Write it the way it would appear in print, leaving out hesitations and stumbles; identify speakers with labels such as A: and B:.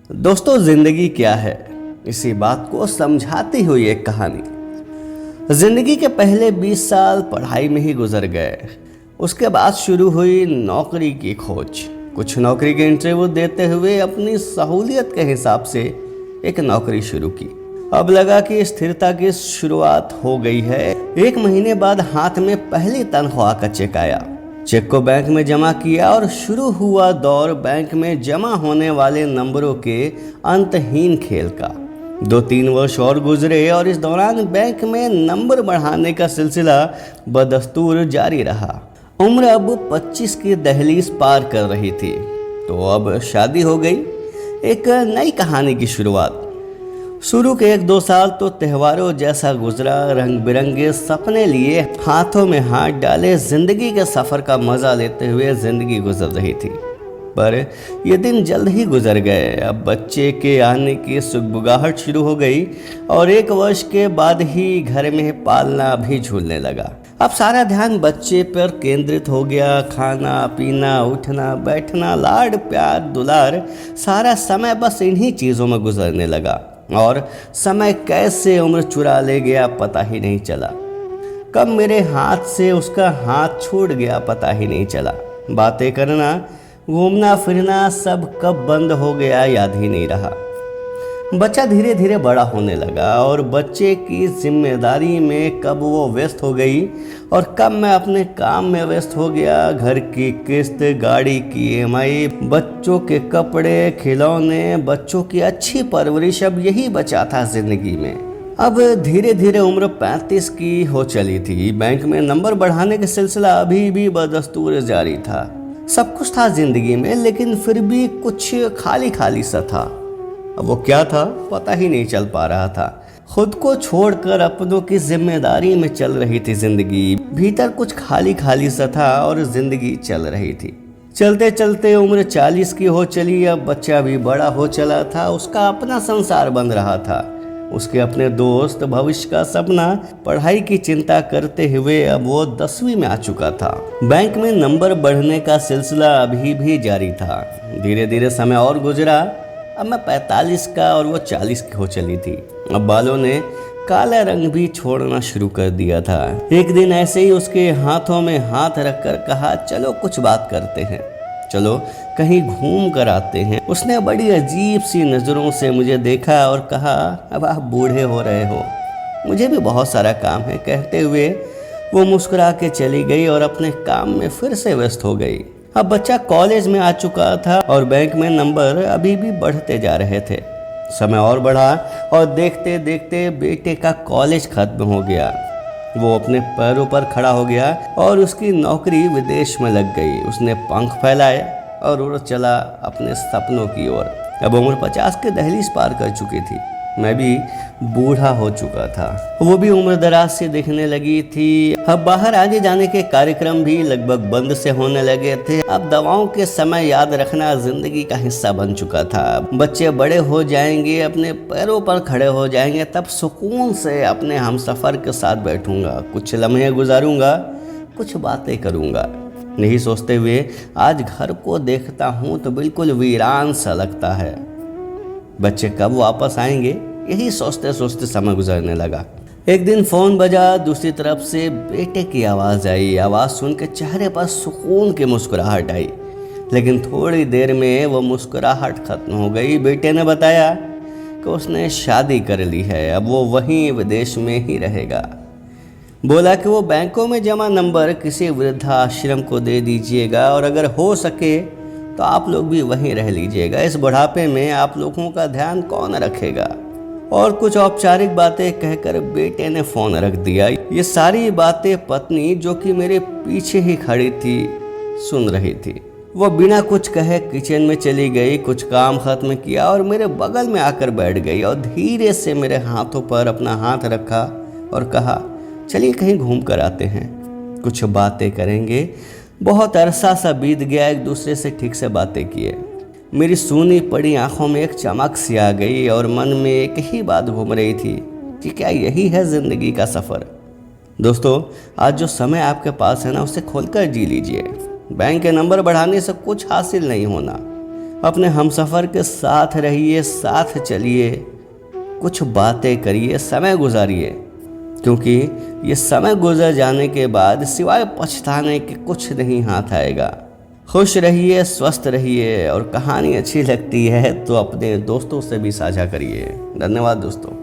A: दोस्तों, जिंदगी क्या है, इसी बात को समझाती हुई एक कहानी। जिंदगी के पहले 20 साल पढ़ाई में ही गुजर गए। उसके बाद शुरू हुई नौकरी की खोज। कुछ नौकरी के इंटरव्यू देते हुए अपनी सहूलियत के हिसाब से एक नौकरी शुरू की। अब लगा कि स्थिरता की शुरुआत हो गई है। 1 महीने बाद हाथ में पहली तनख्वाह का चेक आया। चेक को बैंक में जमा किया और शुरू हुआ दौर बैंक में जमा होने वाले नंबरों के अंतहीन खेल का। 2-3 वर्ष और गुजरे और इस दौरान बैंक में नंबर बढ़ाने का सिलसिला बदस्तूर जारी रहा। उम्र अब 25 की दहलीज पार कर रही थी, तो अब शादी हो गई। एक नई कहानी की शुरुआत। शुरू के 1-2 साल तो त्योहारों जैसा गुजरा। रंग बिरंगे सपने लिए हाथों में हाथ डाले जिंदगी के सफर का मजा लेते हुए जिंदगी गुजर रही थी। पर ये दिन जल्द ही गुजर गए। अब बच्चे के आने की सुगबुगाहट शुरू हो गई और 1 वर्ष के बाद ही घर में पालना भी झूलने लगा। अब सारा ध्यान बच्चे पर केंद्रित हो गया। खाना पीना, उठना बैठना, लाड प्यार दुलार, सारा समय बस इन्हीं चीज़ों में गुजरने लगा। और समय कैसे उम्र चुरा ले गया पता ही नहीं चला। कब मेरे हाथ से उसका हाथ छूट गया पता ही नहीं चला। बातें करना, घूमना फिरना सब कब बंद हो गया याद ही नहीं रहा। बच्चा धीरे धीरे बड़ा होने लगा और बच्चे की जिम्मेदारी में कब वो व्यस्त हो गई और कब मैं अपने काम में व्यस्त हो गया। घर की किस्त, गाड़ी की EMI, बच्चों के कपड़े, खिलौने, बच्चों की अच्छी परवरिश, अब यही बचा था जिंदगी में। अब धीरे धीरे उम्र 35 की हो चली थी। बैंक में नंबर बढ़ाने का सिलसिला अभी भी बदस्तूर जारी था। सब कुछ था जिंदगी में, लेकिन फिर भी कुछ खाली खाली सा था। अब वो क्या था पता ही नहीं चल पा रहा था। खुद को छोड़कर अपनों की जिम्मेदारी में चल रही थी जिंदगी। भीतर कुछ खाली खाली सा था और जिंदगी चल रही थी। चलते चलते उम्र 40 की हो चली। अब बच्चा भी बड़ा हो चला था। उसका अपना संसार बन रहा था। उसके अपने दोस्त, भविष्य का सपना, पढ़ाई की चिंता करते हुए अब वो 10वीं में आ चुका था। बैंक में नंबर बढ़ने का सिलसिला अभी भी जारी था। धीरे धीरे समय और गुजरा। अब मैं 45 का और वो 40 की हो चली थी। अब बालों ने काला रंग भी छोड़ना शुरू कर दिया था। एक दिन ऐसे ही उसके हाथों में हाथ रखकर कहा, चलो कुछ बात करते हैं, चलो कहीं घूम कर आते हैं। उसने बड़ी अजीब सी नज़रों से मुझे देखा और कहा, अब आप बूढ़े हो रहे हो, मुझे भी बहुत सारा काम है। कहते हुए वो मुस्कुरा के चली गई और अपने काम में फिर से व्यस्त हो गई। अब बच्चा कॉलेज में आ चुका था और बैंक में नंबर अभी भी बढ़ते जा रहे थे। समय और बढ़ा और देखते देखते बेटे का कॉलेज खत्म हो गया। वो अपने पैरों पर खड़ा हो गया और उसकी नौकरी विदेश में लग गई। उसने पंख फैलाए और उड़ चला अपने सपनों की ओर। अब उम्र 50 के दहलीज पार कर चुकी थी। मैं भी बूढ़ा हो चुका था। वो भी उम्र दराज से दिखने लगी थी। अब बाहर आने जाने के कार्यक्रम भी लगभग बंद से होने लगे थे। अब दवाओं के समय याद रखना जिंदगी का हिस्सा बन चुका था। बच्चे बड़े हो जाएंगे, अपने पैरों पर खड़े हो जाएंगे, तब सुकून से अपने हमसफर के साथ बैठूंगा, कुछ लम्हे गुजारूंगा, कुछ बातें करूंगा। यही सोचते हुए आज घर को देखता हूँ तो बिल्कुल वीरान सा लगता है। बच्चे कब वापस आएंगे, यही सोचते सोचते समय गुजरने लगा। एक दिन फोन बजा। दूसरी तरफ से बेटे की आवाज़ आई। आवाज़ सुन के चेहरे पर सुकून की मुस्कुराहट आई, लेकिन थोड़ी देर में वो मुस्कुराहट खत्म हो गई। बेटे ने बताया कि उसने शादी कर ली है, अब वो वहीं विदेश में ही रहेगा। बोला कि वो बैंकों में जमा नंबर किसी वृद्धाश्रम को दे दीजिएगा और अगर हो सके तो आप लोग भी वहीं रह लीजिएगा। इस बुढ़ापे में आप लोगों का ध्यान कौन रखेगा। और कुछ औपचारिक बातें कहकर बेटे ने फ़ोन रख दिया। ये सारी बातें पत्नी, जो कि मेरे पीछे ही खड़ी थी, सुन रही थी। वो बिना कुछ कहे किचन में चली गई, कुछ काम खत्म किया और मेरे बगल में आकर बैठ गई और धीरे से मेरे हाथों पर अपना हाथ रखा और कहा, चलिए कहीं घूम कर आते हैं, कुछ बातें करेंगे। बहुत अरसा सा बीत गया, एक दूसरे से ठीक से बातें किए। मेरी सूनी पड़ी आंखों में एक चमक सी आ गई और मन में एक ही बात घूम रही थी कि क्या यही है ज़िंदगी का सफ़र। दोस्तों, आज जो समय आपके पास है ना, उसे खोलकर जी लीजिए। बैंक के नंबर बढ़ाने से कुछ हासिल नहीं होना। अपने हमसफ़र के साथ रहिए, साथ चलिए, कुछ बातें करिए, समय गुजारिए, क्योंकि ये समय गुजर जाने के बाद सिवाय पछताने के कुछ नहीं हाथ आएगा। खुश रहिए, स्वस्थ रहिए, और कहानी अच्छी लगती है तो अपने दोस्तों से भी साझा करिए। धन्यवाद दोस्तों।